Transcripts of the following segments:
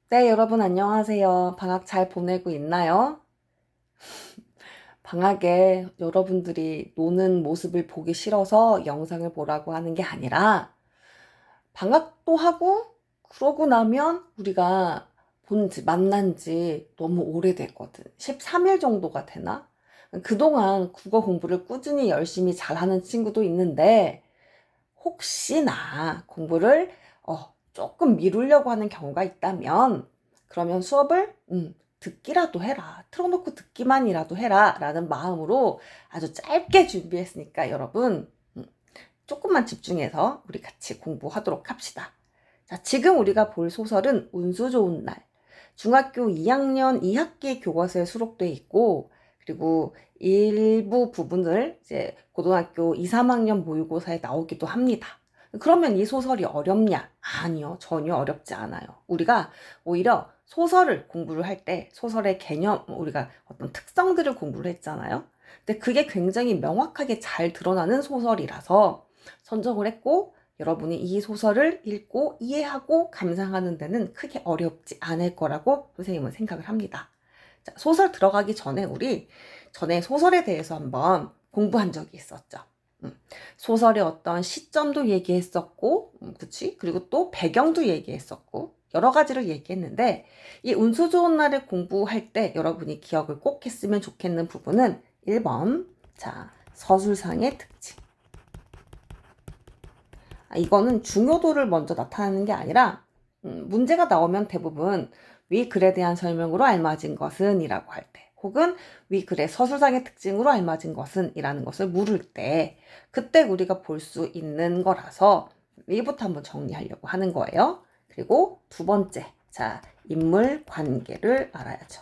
네, 여러분 안녕하세요. 방학 잘 보내고 있나요? 방학에 여러분들이 노는 모습을 보기 싫어서 영상을 보라고 하는 게 아니라 방학도 하고 그러고 나면 우리가 만난 지 너무 오래됐거든. 13일 정도가 되나? 그동안 국어 공부를 꾸준히 열심히 잘하는 친구도 있는데 혹시나 공부를 조금 미루려고 하는 경우가 있다면 그러면 수업을 듣기라도 해라. 틀어놓고 듣기만이라도 해라. 라는 마음으로 아주 짧게 준비했으니까 여러분 조금만 집중해서 우리 같이 공부하도록 합시다. 자, 지금 우리가 볼 소설은 운수 좋은 날. 중학교 2학년 2학기 교과서에 수록되어 있고 그리고 일부 부분을 이제 고등학교 2, 3학년 모의고사에 나오기도 합니다. 그러면 이 소설이 어렵냐? 아니요. 전혀 어렵지 않아요. 우리가 오히려 소설을 공부를 할 때 소설의 개념, 우리가 어떤 특성들을 공부를 했잖아요. 근데 그게 굉장히 명확하게 잘 드러나는 소설이라서 선정을 했고 여러분이 이 소설을 읽고 이해하고 감상하는 데는 크게 어렵지 않을 거라고 선생님은 생각을 합니다. 자, 소설 들어가기 전에 우리 전에 소설에 대해서 한번 공부한 적이 있었죠. 소설의 어떤 시점도 얘기했었고, 그치? 그리고 또 배경도 얘기했었고, 여러 가지를 얘기했는데, 이 운수 좋은 날에 공부할 때 여러분이 기억을 꼭 했으면 좋겠는 부분은 1번, 자, 서술상의 특징. 이거는 중요도를 먼저 나타내는 게 아니라 문제가 나오면 대부분 위 글에 대한 설명으로 알맞은 것은 이라고 할 때, 혹은 위 글의 서술상의 특징으로 알맞은 것은 이라는 것을 물을 때 그때 우리가 볼 수 있는 거라서 위부터 한번 정리하려고 하는 거예요. 그리고 두 번째, 자, 인물 관계를 알아야죠.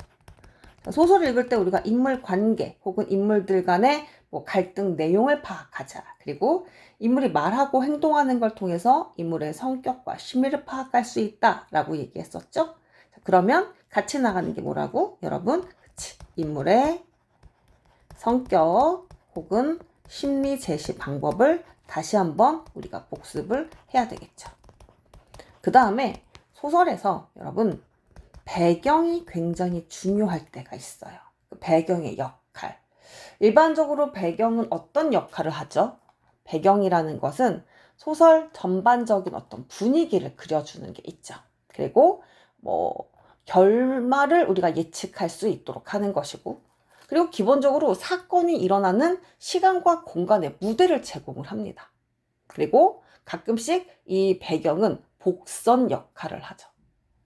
소설을 읽을 때 우리가 인물 관계 혹은 인물들 간의 갈등 내용을 파악하자. 그리고 인물이 말하고 행동하는 걸 통해서 인물의 성격과 심리를 파악할 수 있다라고 얘기했었죠. 그러면 같이 나가는 게 뭐라고? 여러분, 그치. 인물의 성격 혹은 심리 제시 방법을 다시 한번 우리가 복습을 해야 되겠죠. 그 다음에 소설에서 여러분 배경이 굉장히 중요할 때가 있어요. 그 배경의 역할. 일반적으로 배경은 어떤 역할을 하죠? 배경이라는 것은 소설 전반적인 어떤 분위기를 그려주는 게 있죠. 그리고 결말을 우리가 예측할 수 있도록 하는 것이고, 그리고 기본적으로 사건이 일어나는 시간과 공간의 무대를 제공을 합니다. 그리고 가끔씩 이 배경은 복선 역할을 하죠.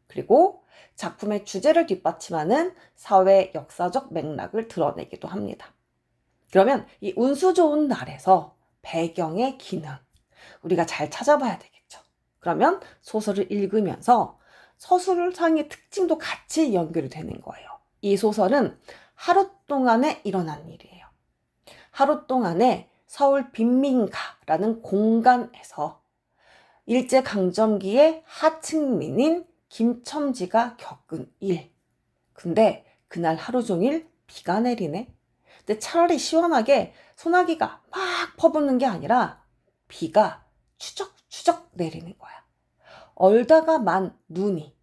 그리고 작품의 주제를 뒷받침하는 사회 역사적 맥락을 드러내기도 합니다. 그러면 이 운수 좋은 날에서 배경의 기능, 우리가 잘 찾아봐야 되겠죠. 그러면 소설을 읽으면서 서술상의 특징도 같이 연결이 되는 거예요. 이 소설은 하루 동안에 일어난 일이에요. 하루 동안에 서울 빈민가라는 공간에서 일제강점기의 하층민인 김첨지가 겪은 일. 근데 그날 하루 종일 비가 내리네. 근데 차라리 시원하게 소나기가 막 퍼붓는 게 아니라 비가 추적추적 내리는 거야. 얼다가 만 눈이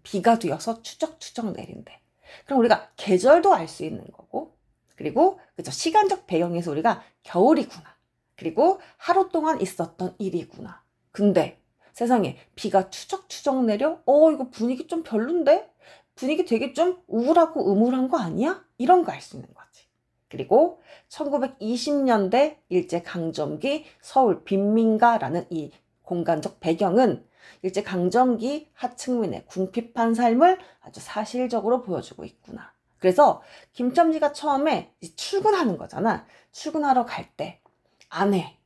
비가 되어서 추적추적 내린대. 그럼 우리가 계절도 알 수 있는 거고, 그리고 그죠, 시간적 배경에서 우리가 겨울이구나. 그리고 하루 동안 있었던 일이구나. 근데 세상에 비가 추적추적 내려? 이거 분위기 좀 별론데? 분위기 되게 좀 우울하고 음울한 거 아니야? 이런 거 알 수 있는 거지. 그리고 1920년대 일제강점기 서울 빈민가라는 이 공간적 배경은 일제강점기 하층민의 궁핍한 삶을 아주 사실적으로 보여주고 있구나. 그래서 김첨지가 처음에 출근하는 거잖아. 출근하러 갈 때 아내,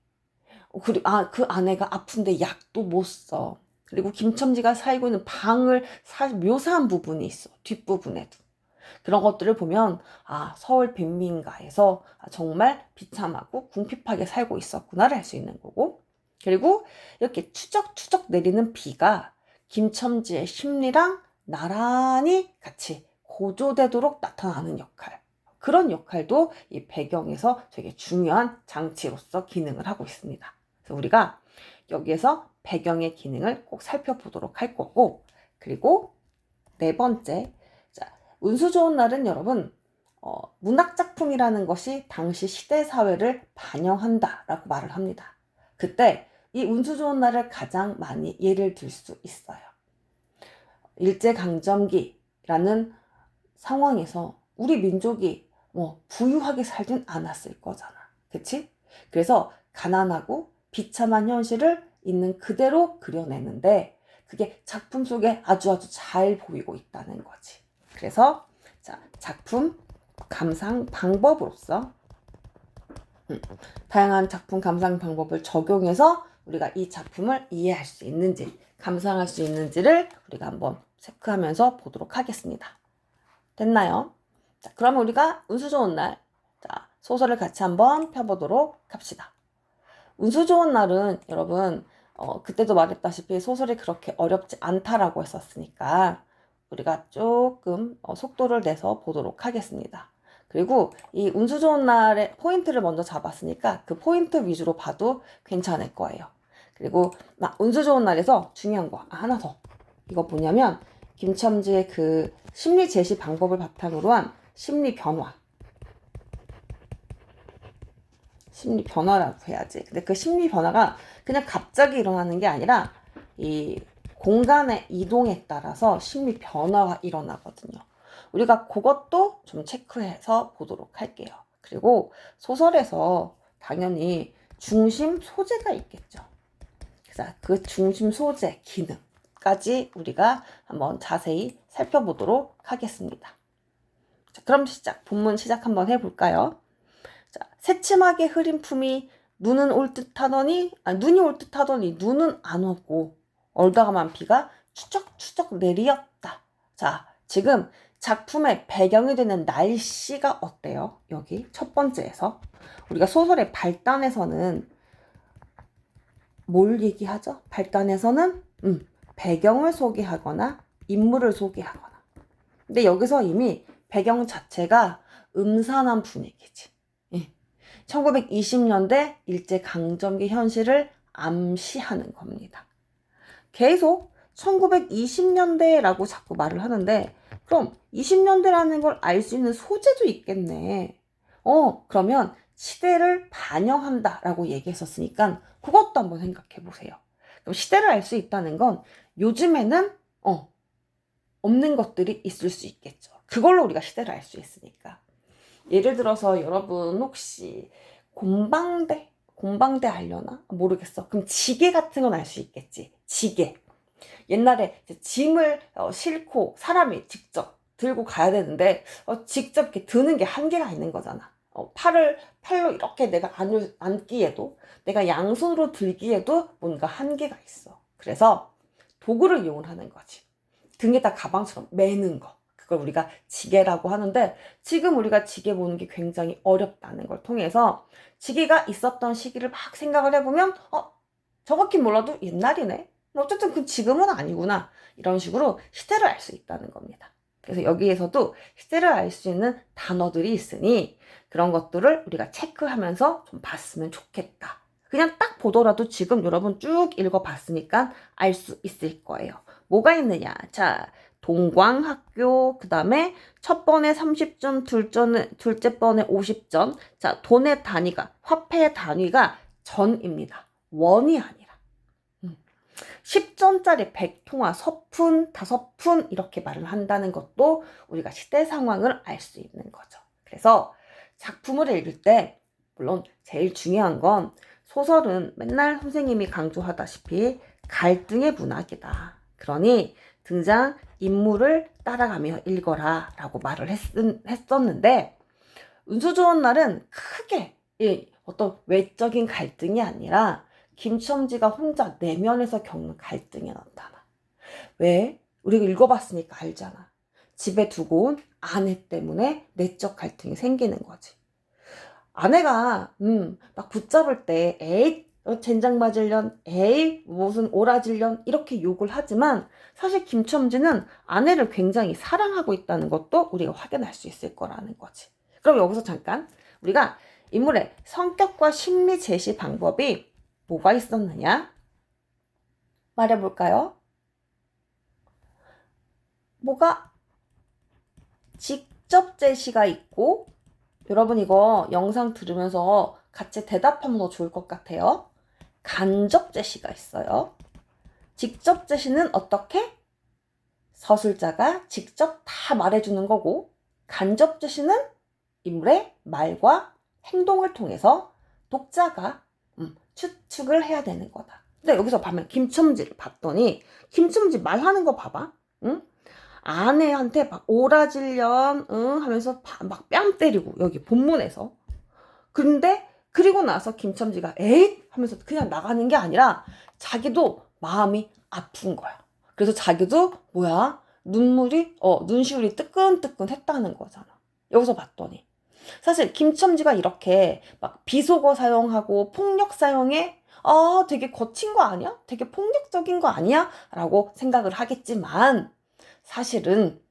그 아내가 아픈데 약도 못 써. 그리고 김첨지가 살고 있는 방을 묘사한 부분이 있어. 뒷부분에도. 그런 것들을 보면 서울 빈민가에서 정말 비참하고 궁핍하게 살고 있었구나를 알 수 있는 거고, 그리고 이렇게 추적추적 내리는 비가 김첨지의 심리랑 나란히 같이 고조되도록 나타나는 역할, 그런 역할도 이 배경에서 되게 중요한 장치로서 기능을 하고 있습니다. 그래서 우리가 여기에서 배경의 기능을 꼭 살펴보도록 할 거고, 그리고 네 번째, 자, 운수 좋은 날은 여러분 문학작품이라는 것이 당시 시대 사회를 반영한다라고 말을 합니다. 그때 이 운수 좋은 날을 가장 많이 예를 들 수 있어요. 일제강점기라는 상황에서 우리 민족이 부유하게 살진 않았을 거잖아. 그치? 그래서 가난하고 비참한 현실을 있는 그대로 그려내는데 그게 작품 속에 아주 잘 보이고 있다는 거지. 그래서 자, 작품 감상 방법으로서 다양한 작품 감상 방법을 적용해서 우리가 이 작품을 이해할 수 있는지, 감상할 수 있는지를 우리가 한번 체크하면서 보도록 하겠습니다. 됐나요? 자, 그러면 우리가 운수 좋은 날, 자, 소설을 같이 한번 펴보도록 합시다. 운수 좋은 날은 여러분, 그때도 말했다시피 소설이 그렇게 어렵지 않다라고 했었으니까 우리가 조금 속도를 내서 보도록 하겠습니다. 그리고 이 운수 좋은 날의 포인트를 먼저 잡았으니까 그 포인트 위주로 봐도 괜찮을 거예요. 그리고 운수 좋은 날에서 중요한 거 하나 더. 이거 뭐냐면 김첨지의 그 심리 제시 방법을 바탕으로 한 심리 변화라고 해야지. 근데 그 심리 변화가 그냥 갑자기 일어나는 게 아니라 이 공간의 이동에 따라서 심리 변화가 일어나거든요. 우리가 그것도 좀 체크해서 보도록 할게요. 그리고 소설에서 당연히 중심 소재가 있겠죠. 그래서 그 중심 소재 기능까지 우리가 한번 자세히 살펴보도록 하겠습니다. 자, 그럼 본문 시작 한번 해볼까요? 자, 새침하게 흐린 품이 눈이 올 듯하더니 눈은 안 오고 얼다가만 비가 추적추적 내리었다. 자, 지금 작품의 배경이 되는 날씨가 어때요? 여기 첫 번째에서 우리가 소설의 발단에서는 뭘 얘기하죠? 발단에서는 배경을 소개하거나 인물을 소개하거나. 근데 여기서 이미 배경 자체가 음산한 분위기지. 1920년대 일제강점기 현실을 암시하는 겁니다. 계속 1920년대라고 자꾸 말을 하는데 그럼 20년대라는 걸 알 수 있는 소재도 있겠네. 그러면 시대를 반영한다라고 얘기했었으니까 그것도 한번 생각해 보세요. 그럼 시대를 알 수 있다는 건 요즘에는 없는 것들이 있을 수 있겠죠. 그걸로 우리가 시대를 알 수 있으니까. 예를 들어서 여러분 혹시 곰방대 알려나? 모르겠어. 그럼 지게 같은 건 알 수 있겠지. 지게. 옛날에 짐을 싣고 사람이 직접 들고 가야 되는데 직접 이렇게 드는 게 한계가 있는 거잖아. 팔로 이렇게 내가 앉기에도 내가 양손으로 들기에도 뭔가 한계가 있어. 그래서 도구를 이용하는 거지. 등에다 가방처럼 매는 거. 그걸 우리가 지게라고 하는데 지금 우리가 지게 보는 게 굉장히 어렵다는 걸 통해서 지게가 있었던 시기를 막 생각을 해보면 정확히 몰라도 옛날이네. 어쨌든 그 지금은 아니구나. 이런 식으로 시대를 알 수 있다는 겁니다. 그래서 여기에서도 시대를 알 수 있는 단어들이 있으니 그런 것들을 우리가 체크하면서 좀 봤으면 좋겠다. 그냥 딱 보더라도 지금 여러분 쭉 읽어봤으니까 알 수 있을 거예요. 뭐가 있느냐? 자, 동광학교, 그 다음에 첫 번에 30전, 둘째 번에 50전. 자, 돈의 단위가, 화폐의 단위가 전입니다. 원이 아니라. 10전짜리 100통화, 서푼, 5푼 이렇게 말을 한다는 것도 우리가 시대 상황을 알 수 있는 거죠. 그래서 작품을 읽을 때 물론 제일 중요한 건 소설은 맨날 선생님이 강조하다시피 갈등의 문학이다. 그러니 등장 인물을 따라가며 읽어라 라고 말을 했었는데 운수 좋은 날은 크게 어떤 외적인 갈등이 아니라 김첨지가 혼자 내면에서 겪는 갈등이 나타나. 왜? 우리가 읽어봤으니까 알잖아. 집에 두고 온 아내 때문에 내적 갈등이 생기는 거지. 아내가 막 붙잡을 때 에이 젠장 맞을련 에이 무슨 오라질련 이렇게 욕을 하지만 사실 김첨지는 아내를 굉장히 사랑하고 있다는 것도 우리가 확인할 수 있을 거라는 거지. 그럼 여기서 잠깐 우리가 인물의 성격과 심리 제시 방법이 뭐가 있었느냐 말해볼까요? 뭐가 직접 제시가 있고, 여러분 이거 영상 들으면서 같이 대답하면 더 좋을 것 같아요. 간접 제시가 있어요. 직접 제시는 어떻게? 서술자가 직접 다 말해주는 거고, 간접 제시는 인물의 말과 행동을 통해서 독자가 추측을 해야 되는 거다. 근데 여기서 보면 김첨지를 봤더니 김첨지 말하는 거 봐봐. 응? 아내한테 막 오라질년 응 하면서 막 뺨 때리고 여기 본문에서. 근데 그리고 나서 김첨지가 에잇 하면서 그냥 나가는 게 아니라 자기도 마음이 아픈 거야. 그래서 자기도 뭐야 눈시울이 뜨끈뜨끈했다는 거잖아. 여기서 봤더니 사실 김첨지가 이렇게 막 비속어 사용하고 폭력 사용에 되게 거친 거 아니야? 되게 폭력적인 거 아니야? 라고 생각을 하겠지만 사실은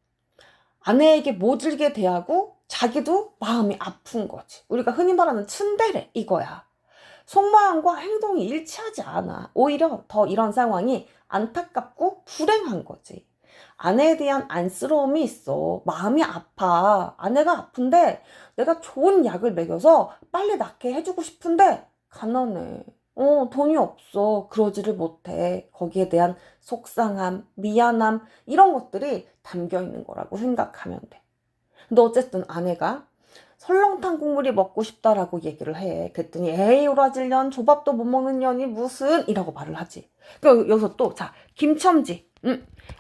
아내에게 모질게 대하고 자기도 마음이 아픈 거지. 우리가 흔히 말하는 츤데레 이거야. 속마음과 행동이 일치하지 않아. 오히려 더 이런 상황이 안타깝고 불행한 거지. 아내에 대한 안쓰러움이 있어. 마음이 아파. 아내가 아픈데 내가 좋은 약을 먹여서 빨리 낫게 해주고 싶은데 가난해. 돈이 없어. 그러지를 못해. 거기에 대한 속상함, 미안함 이런 것들이 담겨 있는 거라고 생각하면 돼. 근데 어쨌든 아내가 설렁탕 국물이 먹고 싶다라고 얘기를 해. 그랬더니 에이 오라질년 조밥도 못 먹는 년이 무슨 이라고 말을 하지. 그러니까 여기서 또 자 김첨지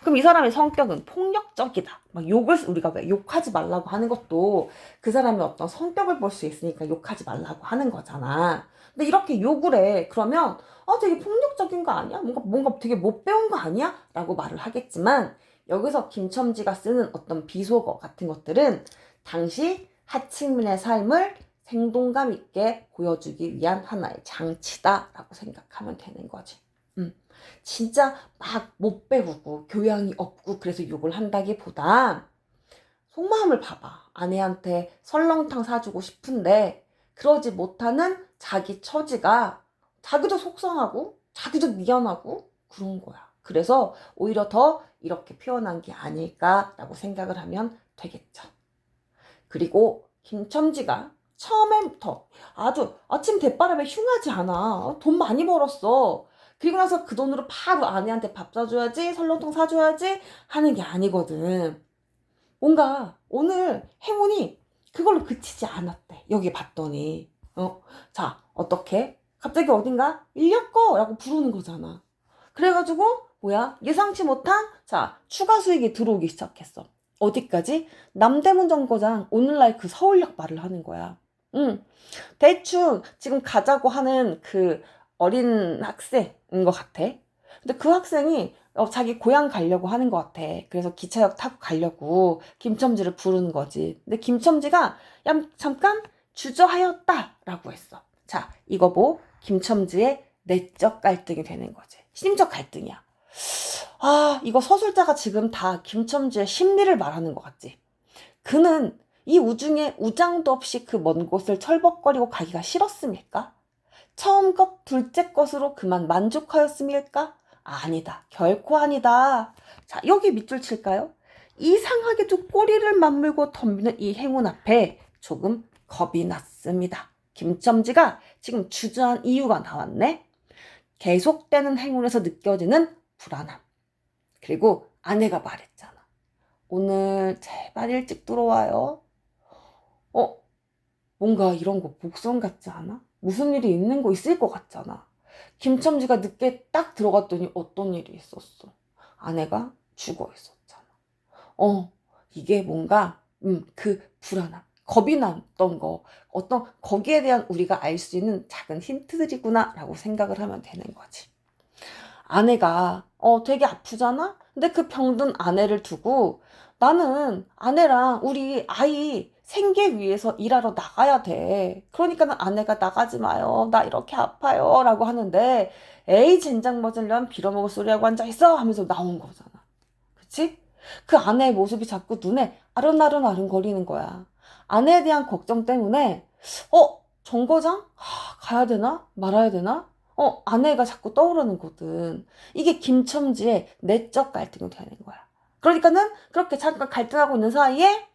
그럼 이 사람의 성격은 폭력적이다. 막 욕을 우리가 왜 욕하지 말라고 하는 것도 그 사람의 어떤 성격을 볼 수 있으니까 욕하지 말라고 하는 거잖아. 근데 이렇게 욕을 해. 그러면 되게 폭력적인 거 아니야? 뭔가 되게 못 배운 거 아니야? 라고 말을 하겠지만 여기서 김첨지가 쓰는 어떤 비속어 같은 것들은 당시 하층민의 삶을 생동감 있게 보여주기 위한 하나의 장치다라고 생각하면 되는 거지. 진짜 막 못 배우고 교양이 없고 그래서 욕을 한다기보다 속마음을 봐봐. 아내한테 설렁탕 사주고 싶은데 그러지 못하는 자기 처지가 자기도 속상하고 자기도 미안하고 그런 거야. 그래서 오히려 더 이렇게 표현한 게 아닐까라고 생각을 하면 되겠죠. 그리고 김첨지가 처음부터 아주 아침 대바람에 흉하지 않아. 돈 많이 벌었어. 그리고 나서 그 돈으로 바로 아내한테 밥 사줘야지, 설렁탕 사줘야지 하는 게 아니거든. 뭔가 오늘 행운이 그걸로 그치지 않았대. 여기 봤더니. 자, 어떻게? 갑자기 어딘가 인력거라고 부르는 거잖아. 그래가지고 뭐야? 예상치 못한 추가 수익이 들어오기 시작했어. 어디까지? 남대문 정거장 오늘날 그 서울역 말을 하는 거야. 대충 지금 가자고 하는 그 어린 학생인 것 같아. 근데 그 학생이 자기 고향 가려고 하는 것 같아. 그래서 기차역 타고 가려고 김첨지를 부르는 거지. 근데 김첨지가 야 잠깐 주저하였다라고 했어. 자, 이거 뭐 김첨지의 내적 갈등이 되는 거지. 심적 갈등이야. 이거 서술자가 지금 다 김첨지의 심리를 말하는 것 같지. 그는 이 우중에 우장도 없이 그 먼 곳을 철벅거리고 가기가 싫었습니까? 처음 것 둘째 것으로 그만 만족하였습니까? 아니다. 결코 아니다. 자, 여기 밑줄 칠까요? 이상하게도 꼬리를 맞물고 덤비는 이 행운 앞에 조금 겁이 났습니다. 김첨지가 지금 주저한 이유가 나왔네. 계속되는 행운에서 느껴지는 불안함. 그리고 아내가 말했잖아. 오늘 제발 일찍 들어와요. 뭔가 이런 거 복선 같지 않아? 무슨 일이 있는 거 있을 것 같잖아. 김첨지가 늦게 딱 들어갔더니 어떤 일이 있었어. 아내가 죽어 있었잖아. 이게 뭔가 그 불안함, 겁이 났던 거, 어떤 거기에 대한 우리가 알 수 있는 작은 힌트들이구나 라고 생각을 하면 되는 거지. 아내가 되게 아프잖아? 근데 그 병든 아내를 두고 나는 아내랑 우리 아이 생계 위해서 일하러 나가야 돼. 그러니까는 아내가 나가지 마요. 나 이렇게 아파요. 라고 하는데 에이 젠장 맞으려면 빌어먹을 소리하고 앉아있어 하면서 나온 거잖아. 그치? 그 아내의 모습이 자꾸 눈에 아른아른 거리는 거야. 아내에 대한 걱정 때문에 정거장? 가야 되나? 말아야 되나? 아내가 자꾸 떠오르는 거든. 이게 김첨지의 내적 갈등이 되는 거야. 그러니까는 그렇게 잠깐 갈등하고 있는 사이에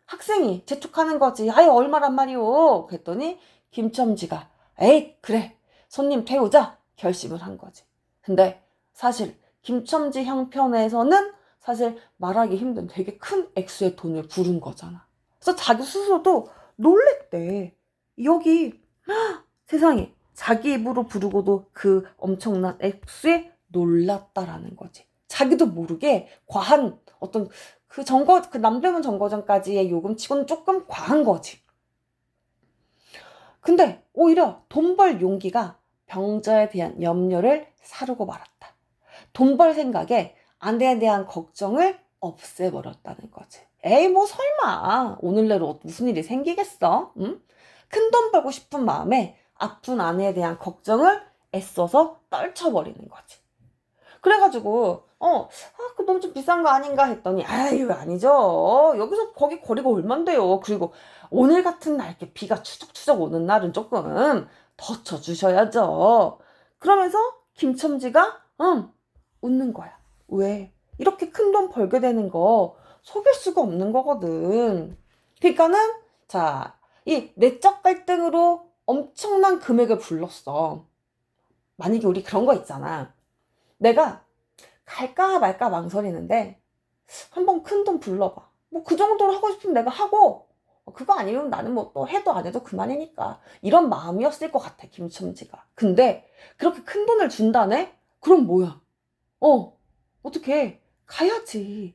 학생이 재촉하는 거지. 아유 얼마란 말이오. 그랬더니 김첨지가 에이 그래 손님 태우자 결심을 한 거지. 근데 사실 김첨지 형편에서는 사실 말하기 힘든 되게 큰 액수의 돈을 부른 거잖아. 그래서 자기 스스로도 놀랬대. 여기 세상에 자기 입으로 부르고도 그 엄청난 액수에 놀랐다라는 거지. 자기도 모르게 과한 어떤 그 남대문 정거장까지의 요금치고는 조금 과한 거지. 근데 오히려 돈 벌 용기가 병자에 대한 염려를 사르고 말았다. 돈 벌 생각에 아내에 대한 걱정을 없애버렸다는 거지. 에이 뭐 설마 오늘 내로 무슨 일이 생기겠어? 응? 큰 돈 벌고 싶은 마음에 아픈 아내에 대한 걱정을 애써서 떨쳐버리는 거지. 그래가지고 그 너무 좀 비싼 거 아닌가 했더니 아유 아니죠. 여기서 거기 거리가 얼만데요. 그리고 오늘 같은 날 이렇게 비가 추적추적 오는 날은 조금 더 쳐주셔야죠. 그러면서 김첨지가 웃는 거야. 왜? 이렇게 큰 돈 벌게 되는 거 속일 수가 없는 거거든. 그러니까는 자, 이 내적 갈등으로 엄청난 금액을 불렀어. 만약에 우리 그런 거 있잖아. 내가 갈까 말까 망설이는데 한번 큰 돈 불러봐. 뭐 그 정도로 하고 싶으면 내가 하고 그거 아니면 나는 뭐 또 해도 안 해도 그만이니까 이런 마음이었을 것 같아 김첨지가. 근데 그렇게 큰 돈을 준다네? 그럼 뭐야? 어떻게 가야지.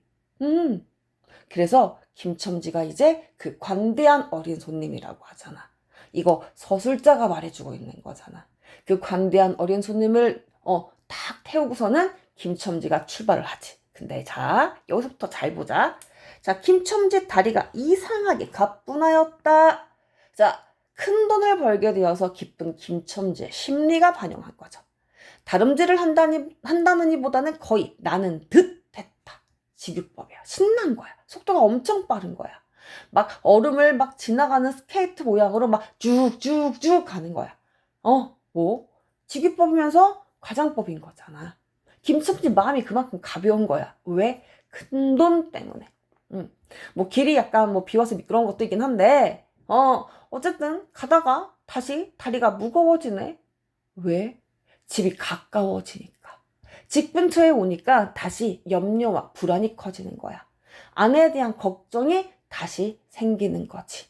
그래서 김첨지가 이제 그 관대한 어린 손님이라고 하잖아. 이거 서술자가 말해주고 있는 거잖아. 그 관대한 어린 손님을 딱 태우고서는 김첨지가 출발을 하지. 근데 자 여기서부터 잘 보자. 자 김첨지 다리가 이상하게 가뿐하였다. 자 큰 돈을 벌게 되어서 기쁜 김첨지의 심리가 반영한 거죠. 다름질을 한다느니보다는 거의 나는 듯 했다. 직유법이야. 신난 거야. 속도가 엄청 빠른 거야. 막 얼음을 막 지나가는 스케이트 모양으로 막 쭉쭉쭉 가는 거야. 뭐? 직유법이면서 과장법인 거잖아. 김첨지 마음이 그만큼 가벼운 거야. 왜? 큰 돈 때문에. 뭐 길이 약간 뭐 비와서 미끄러운 것도 있긴 한데, 어쨌든 가다가 다시 다리가 무거워지네. 왜? 집이 가까워지니까. 집 근처에 오니까 다시 염려와 불안이 커지는 거야. 아내에 대한 걱정이 다시 생기는 거지.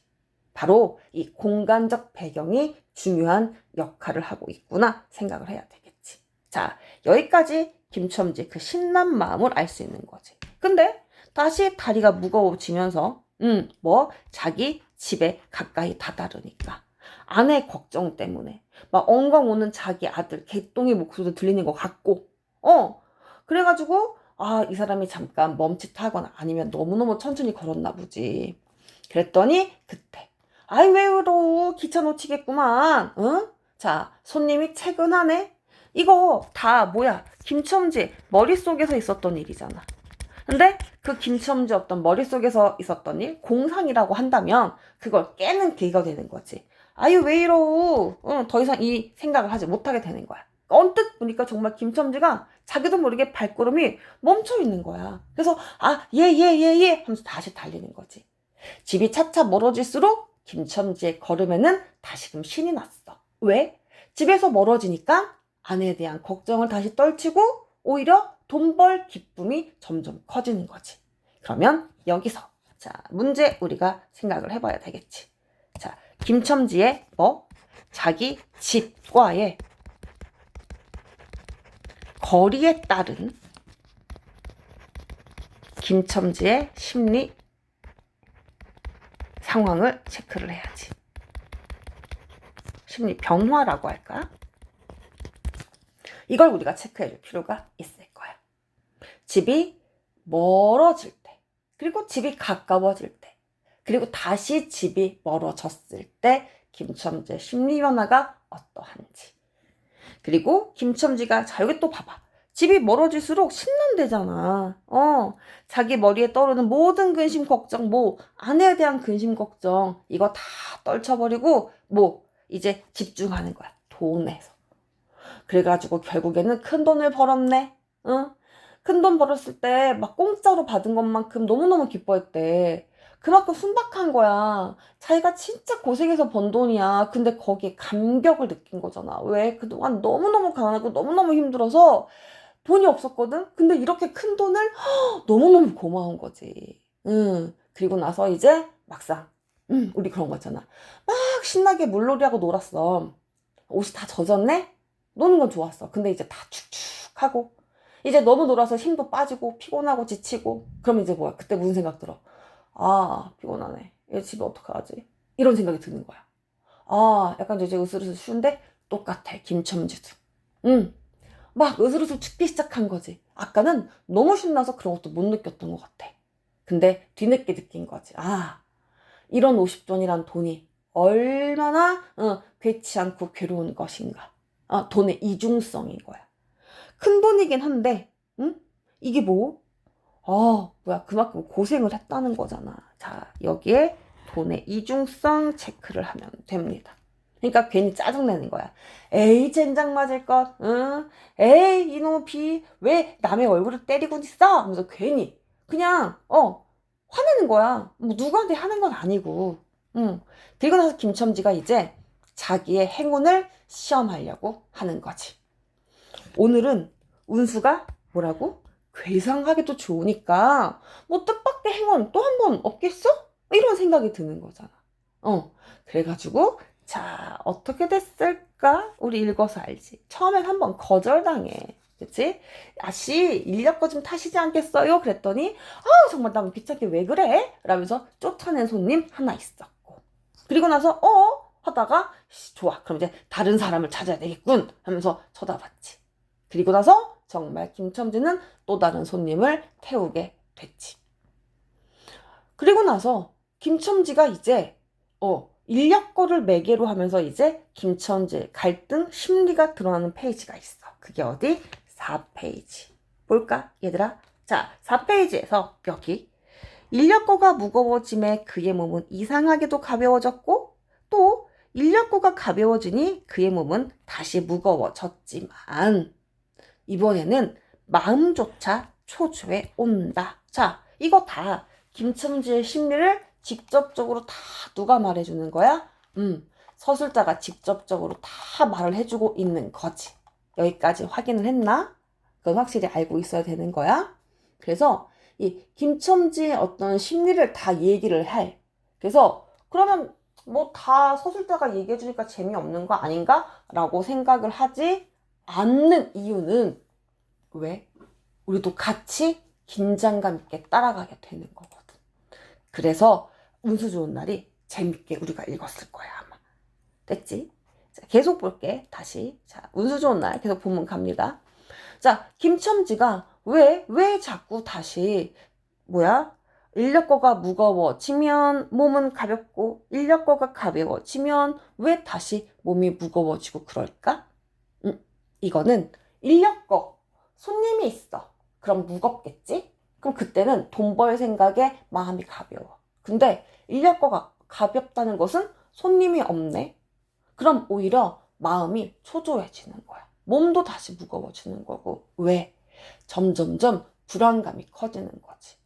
바로 이 공간적 배경이 중요한 역할을 하고 있구나 생각을 해야 되겠지. 자, 여기까지 김첨지 그 신난 마음을 알 수 있는 거지. 근데 다시 다리가 무거워지면서 자기 집에 가까이 다다르니까 아내 걱정 때문에 막 엉엉 우는 자기 아들 개똥이 목소리도 들리는 것 같고 그래가지고 이 사람이 잠깐 멈칫하거나 아니면 너무너무 천천히 걸었나 보지. 그랬더니 그때 아이 왜 그러 기차 놓치겠구만. 응? 자 손님이 퇴근하네. 이거 다 뭐야 김첨지 머릿속에서 있었던 일이잖아. 근데 그 김첨지 어떤 머릿속에서 있었던 일 공상이라고 한다면 그걸 깨는 계기가 되는 거지. 아유 왜 이러우. 더 이상 이 생각을 하지 못하게 되는 거야. 언뜻 보니까 정말 김첨지가 자기도 모르게 발걸음이 멈춰 있는 거야. 그래서 예 하면서 다시 달리는 거지. 집이 차차 멀어질수록 김첨지의 걸음에는 다시금 신이 났어. 왜? 집에서 멀어지니까 아내에 대한 걱정을 다시 떨치고 오히려 돈 벌 기쁨이 점점 커지는 거지. 그러면 여기서 자 문제 우리가 생각을 해봐야 되겠지. 자 김첨지의 자기 집과의 거리에 따른 김첨지의 심리 상황을 체크를 해야지. 심리 변화라고 할까? 이걸 우리가 체크해줄 필요가 있을 거야. 집이 멀어질 때, 그리고 집이 가까워질 때, 그리고 다시 집이 멀어졌을 때 김첨지의 심리 변화가 어떠한지. 그리고 김첨지가 자 여기 또 봐봐. 집이 멀어질수록 신난대잖아. 자기 머리에 떠오르는 모든 근심 걱정, 아내에 대한 근심 걱정 이거 다 떨쳐버리고 이제 집중하는 거야. 돈에서. 그래가지고 결국에는 큰 돈을 벌었네. 큰 돈 벌었을 때 막 공짜로 받은 것만큼 너무너무 기뻐했대. 그만큼 순박한 거야. 자기가 진짜 고생해서 번 돈이야. 근데 거기에 감격을 느낀 거잖아. 왜? 그동안 너무너무 가난하고 너무너무 힘들어서 돈이 없었거든? 근데 이렇게 큰 돈을 너무너무 고마운 거지. 그리고 나서 이제 막상, 우리 그런 거 있잖아. 막 신나게 물놀이하고 놀았어. 옷이 다 젖었네? 노는 건 좋았어. 근데 이제 다 축축하고, 이제 너무 놀아서 힘도 빠지고, 피곤하고, 지치고, 그럼 이제 뭐야? 그때 무슨 생각 들어? 아, 피곤하네. 얘 집에 어떡하지? 이런 생각이 드는 거야. 아, 약간 이제 으스르스 추운데, 똑같아. 김첨지도. 응. 막 으스르스 춥기 시작한 거지. 아까는 너무 신나서 그런 것도 못 느꼈던 것 같아. 근데 뒤늦게 느낀 거지. 아, 이런 50돈이란 돈이 얼마나 괴치 않고 괴로운 것인가. 아, 돈의 이중성인 거야. 큰 돈이긴 한데, 응? 이게 뭐? 뭐야. 그만큼 고생을 했다는 거잖아. 자, 여기에 돈의 이중성 체크를 하면 됩니다. 그러니까 괜히 짜증내는 거야. 에이, 젠장 맞을 것, 응? 에이, 이놈의 비, 왜 남의 얼굴을 때리고 있어? 하면서 괜히, 그냥, 화내는 거야. 뭐, 누구한테 하는 건 아니고. 응. 그리고 나서 김첨지가 이제 자기의 행운을 시험하려고 하는 거지. 오늘은 운수가 뭐라고? 괴상하게도 좋으니까 뭐 뜻밖의 행운 또 한 번 없겠어? 이런 생각이 드는 거잖아. 그래가지고 자 어떻게 됐을까? 우리 읽어서 알지. 처음엔 한번 거절당해. 그치? 아씨 인력거 좀 타시지 않겠어요? 그랬더니 정말 나 귀찮게 왜 그래? 라면서 쫓아낸 손님 하나 있었고 그리고 나서 하다가 좋아 그럼 이제 다른 사람을 찾아야 되겠군 하면서 쳐다봤지. 그리고 나서 정말 김첨지는 또 다른 손님을 태우게 됐지. 그리고 나서 김첨지가 이제 인력거를 매개로 하면서 이제 김첨지의 갈등 심리가 드러나는 페이지가 있어. 그게 어디? 4페이지. 볼까 얘들아? 자 4페이지에서 여기 인력거가 무거워짐에 그의 몸은 이상하게도 가벼워졌고 또 인력거가 가벼워지니 그의 몸은 다시 무거워졌지만 이번에는 마음조차 초조해 온다. 자, 이거 다 김첨지의 심리를 직접적으로 다 누가 말해주는 거야? 서술자가 직접적으로 다 말을 해주고 있는 거지. 여기까지 확인을 했나? 그건 확실히 알고 있어야 되는 거야. 그래서 이 김첨지의 어떤 심리를 다 얘기를 해. 그래서 그러면 뭐 다 서술자가 얘기해주니까 재미없는 거 아닌가? 라고 생각을 하지 않는 이유는 왜? 우리도 같이 긴장감 있게 따라가게 되는 거거든. 그래서 운수 좋은 날이 재밌게 우리가 읽었을 거야 아마. 됐지? 자, 계속 볼게. 다시. 자, 운수 좋은 날 계속 본문 갑니다. 자, 김첨지가 왜 자꾸 다시 뭐야? 인력거가 무거워지면 몸은 가볍고 인력거가 가벼워지면 왜 다시 몸이 무거워지고 그럴까? 이거는 인력거 손님이 있어. 그럼 무겁겠지? 그럼 그때는 돈 벌 생각에 마음이 가벼워. 근데 인력거가 가볍다는 것은 손님이 없네. 그럼 오히려 마음이 초조해지는 거야. 몸도 다시 무거워지는 거고. 왜? 점점점 불안감이 커지는 거지.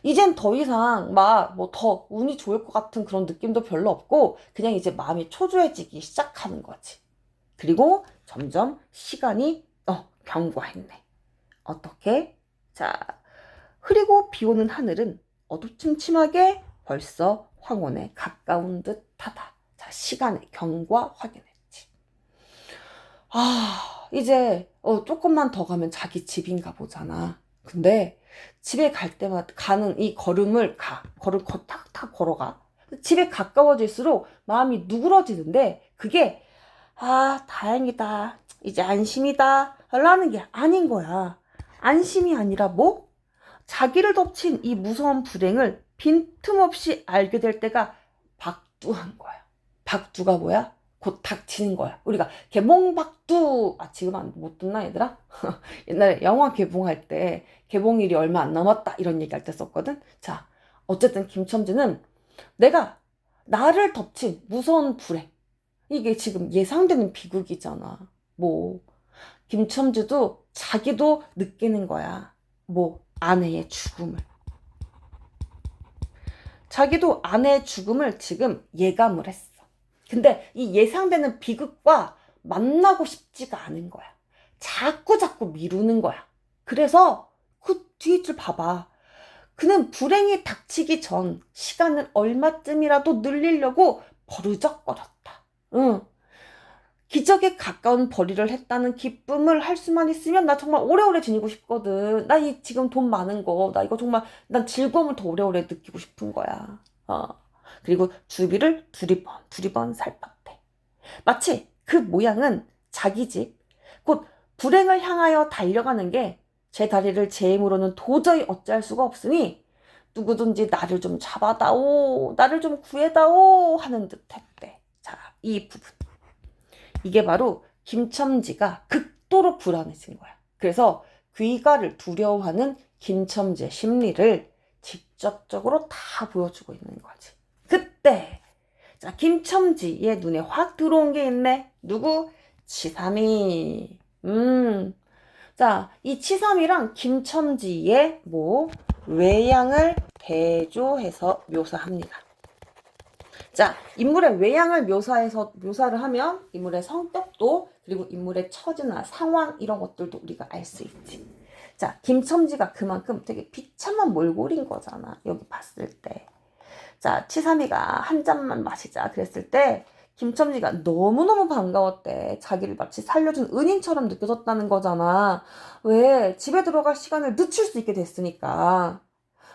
이젠 더 이상 막 뭐 더 운이 좋을 것 같은 그런 느낌도 별로 없고 그냥 이제 마음이 초조해지기 시작하는 거지. 그리고 점점 시간이 경과했네. 어떻게? 자, 흐리고 비 오는 하늘은 어두침침하게 벌써 황혼에 가까운 듯하다. 자, 시간의 경과 확인했지. 이제 조금만 더 가면 자기 집인가 보잖아. 근데 집에 갈 때마다 가는 이 걸음을 탁탁 걸어가. 집에 가까워질수록 마음이 누그러지는데 그게 다행이다. 이제 안심이다. 라는 게 아닌 거야. 안심이 아니라 뭐? 자기를 덮친 이 무서운 불행을 빈틈없이 알게 될 때가 박두한 거야. 박두가 뭐야? 곧 닥치는 거야. 우리가 개봉박두, 지금 못 듣나 얘들아? 옛날에 영화 개봉할 때 개봉일이 얼마 안 남았다 이런 얘기 할 때 썼거든. 자, 어쨌든 김첨지는 내가 나를 덮친 무서운 불행 이게 지금 예상되는 비극이잖아. 뭐 김첨지도 자기도 느끼는 거야. 뭐 아내의 죽음을. 자기도 아내의 죽음을 지금 예감을 했어. 근데 이 예상되는 비극과 만나고 싶지가 않은 거야. 자꾸 미루는 거야. 그래서 그 뒤에 줄 봐봐. 그는 불행이 닥치기 전 시간을 얼마쯤이라도 늘리려고 버르적거렸다. 응. 기적에 가까운 벌이를 했다는 기쁨을 할 수만 있으면 나 정말 오래오래 지니고 싶거든. 나 이 지금 돈 많은 거, 나 이거 정말, 난 즐거움을 더 오래오래 느끼고 싶은 거야. 그리고 주위를 두리번 살폈대. 마치 그 모양은 자기 집, 곧 불행을 향하여 달려가는 게 제 다리를 제 힘으로는 도저히 어찌할 수가 없으니 누구든지 나를 좀 잡아다오, 나를 좀 구해다오 하는 듯 했대. 자, 이 부분. 이게 바로 김첨지가 극도로 불안해진 거야. 그래서 귀가를 두려워하는 김첨지의 심리를 직접적으로 다 보여주고 있는 거지. 그때 자, 김첨지의 눈에 확 들어온 게 있네. 누구? 치삼이. 자, 이 치삼이랑 김첨지의 외양을 대조해서 묘사합니다. 자, 인물의 외양을 묘사를 하면 인물의 성격도 그리고 인물의 처지나 상황 이런 것들도 우리가 알 수 있지. 자, 김첨지가 그만큼 되게 비참한 몰골인 거잖아. 여기 봤을 때. 자, 치삼이가 한 잔만 마시자 그랬을 때 김첨지가 너무너무 반가웠대. 자기를 마치 살려준 은인처럼 느껴졌다는 거잖아. 왜? 집에 들어갈 시간을 늦출 수 있게 됐으니까.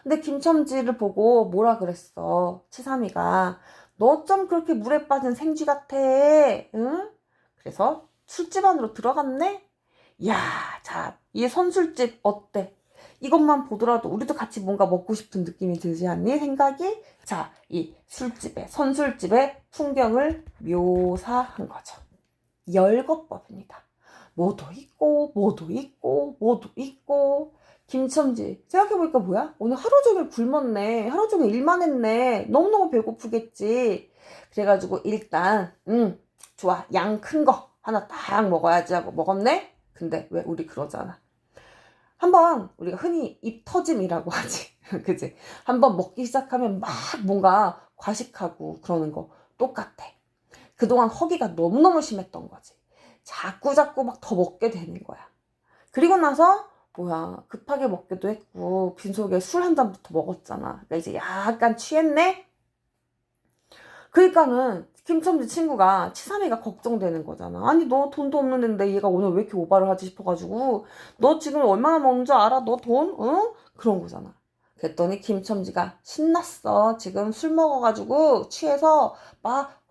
근데 김첨지를 보고 뭐라 그랬어? 치삼이가 너 좀 그렇게 물에 빠진 생쥐 같아. 응? 그래서 술집 안으로 들어갔네? 야, 자, 이 선술집 어때? 이것만 보더라도 우리도 같이 뭔가 먹고 싶은 느낌이 들지 않니? 생각이? 자, 이 선술집의 풍경을 묘사한 거죠. 열거법입니다. 뭐도 있고. 김첨지 생각해보니까 뭐야? 오늘 하루 종일 굶었네. 하루 종일 일만 했네. 너무너무 배고프겠지. 그래가지고 일단 좋아, 양 큰 거 하나 딱 먹어야지 하고 먹었네. 근데 왜 우리 그러잖아. 한번 우리가 흔히 입 터짐이라고 하지. 그치? 한번 먹기 시작하면 막 뭔가 과식하고 그러는 거 똑같아. 그동안 허기가 너무너무 심했던 거지. 자꾸 막 더 먹게 되는 거야. 그리고 나서 급하게 먹기도 했고 빈속에 술 한 잔부터 먹었잖아. 그러니까 이제 약간 취했네? 그러니까는 김첨지 친구가 치삼이가 걱정되는 거잖아. 아니 너 돈도 없는 데인데 얘가 오늘 왜 이렇게 오바를 하지 싶어가지고 너 지금 얼마나 먹는 줄 알아? 너 돈? 응? 그런 거잖아. 그랬더니 김첨지가 신났어. 지금 술 먹어가지고 취해서 막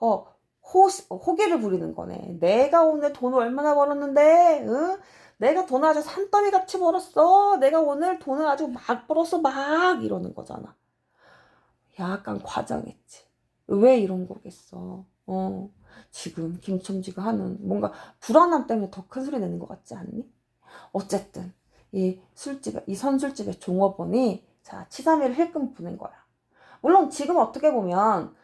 호기를 부리는 거네. 내가 오늘 돈을 얼마나 벌었는데, 응? 내가 돈을 아주 산더미 같이 벌었어. 내가 오늘 돈을 아주 막 벌었어. 막 이러는 거잖아. 약간 과장했지. 왜 이런 거겠어. 지금 김첨지가 하는 뭔가 불안함 때문에 더 큰 소리 내는 것 같지 않니? 어쨌든 이 선술집의 종업원이 자 치삼이를 힐끔 부는 거야. 물론 지금 어떻게 보면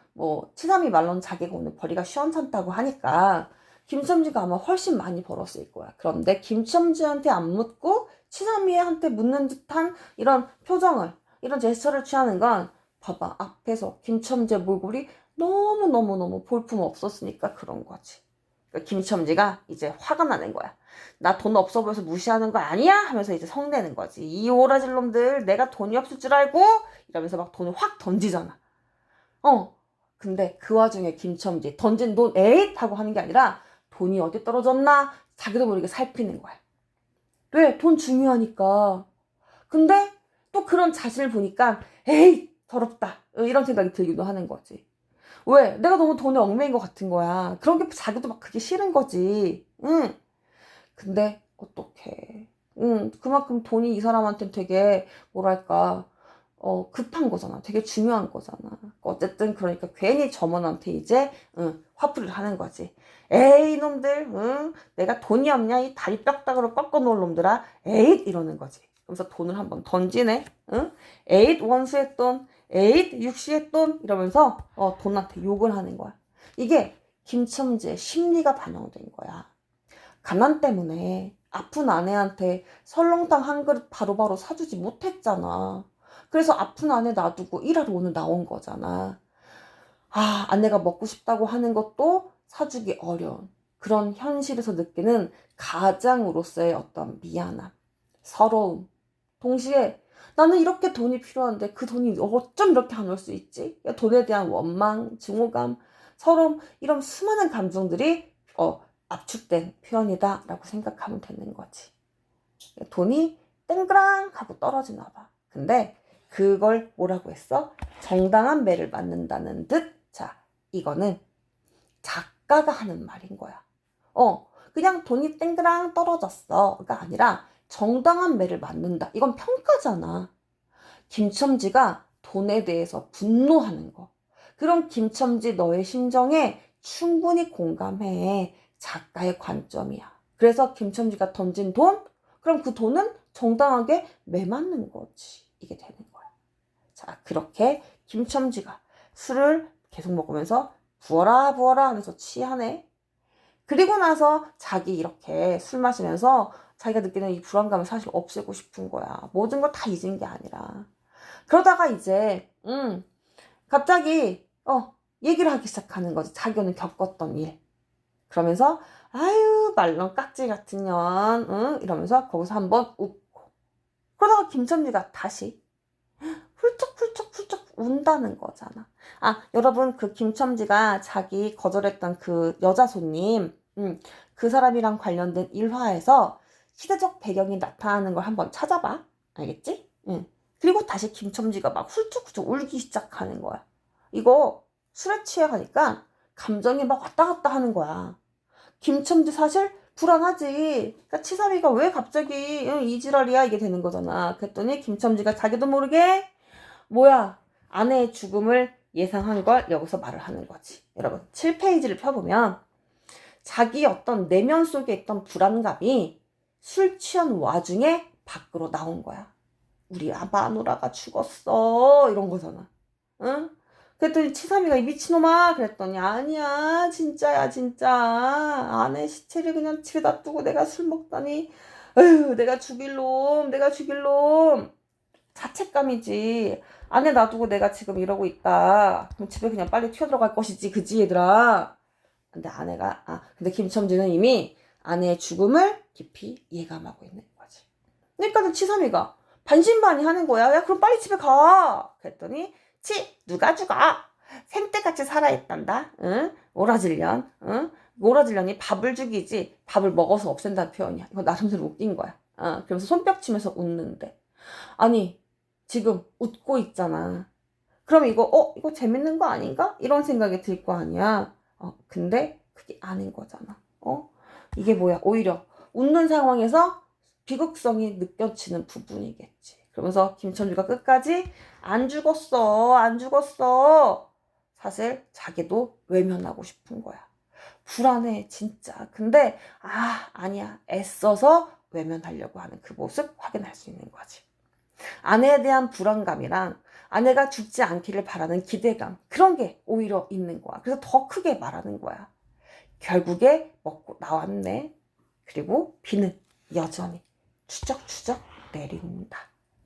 치삼이 말로는 자기가 오늘 벌이가 시원찮다고 하니까 김첨지가 아마 훨씬 많이 벌었을 거야. 그런데 김첨지한테 안 묻고 치삼이한테 묻는 듯한 이런 표정을, 이런 제스처를 취하는 건 봐봐, 앞에서 김첨지의 몰골이 너무 볼품 없었으니까 그런 거지. 그러니까 김첨지가 이제 화가 나는 거야. 나 돈 없어 보여서 무시하는 거 아니야? 하면서 이제 성내는 거지. 이 오라질 놈들 내가 돈이 없을 줄 알고? 이러면서 막 돈을 확 던지잖아. 근데 그 와중에 김첨지 던진 돈 에잇 하고 하는 게 아니라 돈이 어디 떨어졌나 자기도 모르게 살피는 거야. 왜? 돈 중요하니까. 근데 또 그런 자신을 보니까 에이 더럽다 이런 생각이 들기도 하는 거지. 왜? 내가 너무 돈에 얽매인 것 같은 거야. 그런 게 자기도 막 그게 싫은 거지. 응. 근데 어떡해. 그만큼 돈이 이 사람한테 되게 뭐랄까 급한 거잖아. 되게 중요한 거잖아. 어쨌든 그러니까 괜히 점원한테 이제 화풀이를 하는 거지. 에이 놈들, 내가 돈이 없냐 이 다리 뼈다구로 꺾어 놓을 놈들아. 에잇 이러는 거지. 그래서 돈을 한번 던지네. 에잇 원수의 돈, 에잇 육시의 돈 이러면서 돈한테 욕을 하는 거야. 이게 김첨지의 심리가 반영된 거야. 가난 때문에 아픈 아내한테 설렁탕 한 그릇 바로바로 사주지 못했잖아. 그래서 아픈 아내 놔두고 일하러 오늘 나온 거잖아. 아, 아내가 먹고 싶다고 하는 것도 사주기 어려운 그런 현실에서 느끼는 가장으로서의 어떤 미안함, 서러움. 동시에 나는 이렇게 돈이 필요한데 그 돈이 어쩜 이렇게 안 올 수 있지? 돈에 대한 원망, 증오감, 서러움 이런 수많은 감정들이 압축된 표현이다라고 생각하면 되는 거지. 돈이 땡그랑 하고 떨어지나 봐. 근데 그걸 뭐라고 했어? 정당한 매를 맞는다는 듯. 자, 이거는 작가가 하는 말인 거야. 그냥 돈이 땡그랑 떨어졌어가 아니라 정당한 매를 맞는다. 이건 평가잖아. 김첨지가 돈에 대해서 분노하는 거. 그럼 김첨지 너의 심정에 충분히 공감해. 작가의 관점이야. 그래서 김첨지가 던진 돈? 그럼 그 돈은 정당하게 매맞는 거지. 이게 되는 거야. 자, 그렇게 김첨지가 술을 계속 먹으면서 부어라 부어라 하면서 취하네. 그리고 나서 자기 이렇게 술 마시면서 자기가 느끼는 이 불안감을 사실 없애고 싶은 거야. 모든 걸 다 잊은 게 아니라. 그러다가 이제 갑자기 얘기를 하기 시작하는 거지. 자기는 겪었던 일. 그러면서 아유 말론 깍지 같은 년 응? 이러면서 거기서 한번 웃고 그러다가 김첨지가 다시 훌쩍훌쩍훌쩍 운다는 거잖아. 아, 여러분 그 김첨지가 자기 거절했던 그 여자 손님 그 사람이랑 관련된 일화에서 시대적 배경이 나타나는 걸 한번 찾아봐. 알겠지? 응. 그리고 다시 김첨지가 막 훌쩍훌쩍 울기 시작하는 거야. 이거 술에 취해가니까 감정이 막 왔다 갔다 하는 거야. 김첨지 사실 불안하지. 그러니까 치사미가 왜 갑자기 이 지랄이야 이게 되는 거잖아. 그랬더니 김첨지가 자기도 모르게 뭐야 아내의 죽음을 예상한 걸 여기서 말을 하는 거지. 여러분 7페이지를 펴보면 자기 어떤 내면 속에 있던 불안감이 술 취한 와중에 밖으로 나온 거야. 우리 마누라가 죽었어 이런 거잖아. 응? 그랬더니 치삼이가 이 미친놈아 그랬더니 아니야 진짜야 진짜 아내 시체를 그냥 집에 놔두고 내가 술 먹다니 에휴 내가 죽일 놈 자책감이지. 아내 놔두고 내가 지금 이러고 있다 그럼 집에 그냥 빨리 튀어들어갈 것이지 그지 얘들아. 근데 김첨지는 이미 아내의 죽음을 깊이 예감하고 있는 거지. 그러니까 치삼이가 반신반의하는 거야. 야 그럼 빨리 집에 가. 그랬더니 누가 죽어? 생때같이 살아있단다. 응? 오라질년. 응? 오라질년이 밥을 죽이지 밥을 먹어서 없앤다는 표현이야. 이거 나름대로 웃긴 거야. 그러면서 손뼉 치면서 웃는데 아니 지금 웃고 있잖아. 그럼 이거 재밌는 거 아닌가? 이런 생각이 들 거 아니야. 근데 그게 아닌 거잖아. 이게 뭐야? 오히려 웃는 상황에서 비극성이 느껴지는 부분이겠지. 그러면서 김천주가 끝까지 안 죽었어, 안 죽었어. 사실 자기도 외면하고 싶은 거야. 불안해, 진짜. 근데 아니야. 애써서 외면하려고 하는 그 모습 확인할 수 있는 거지. 아내에 대한 불안감이랑 아내가 죽지 않기를 바라는 기대감 그런 게 오히려 있는 거야. 그래서 더 크게 말하는 거야. 결국에 먹고 나왔네. 그리고 비는 여전히 추적추적 내린다.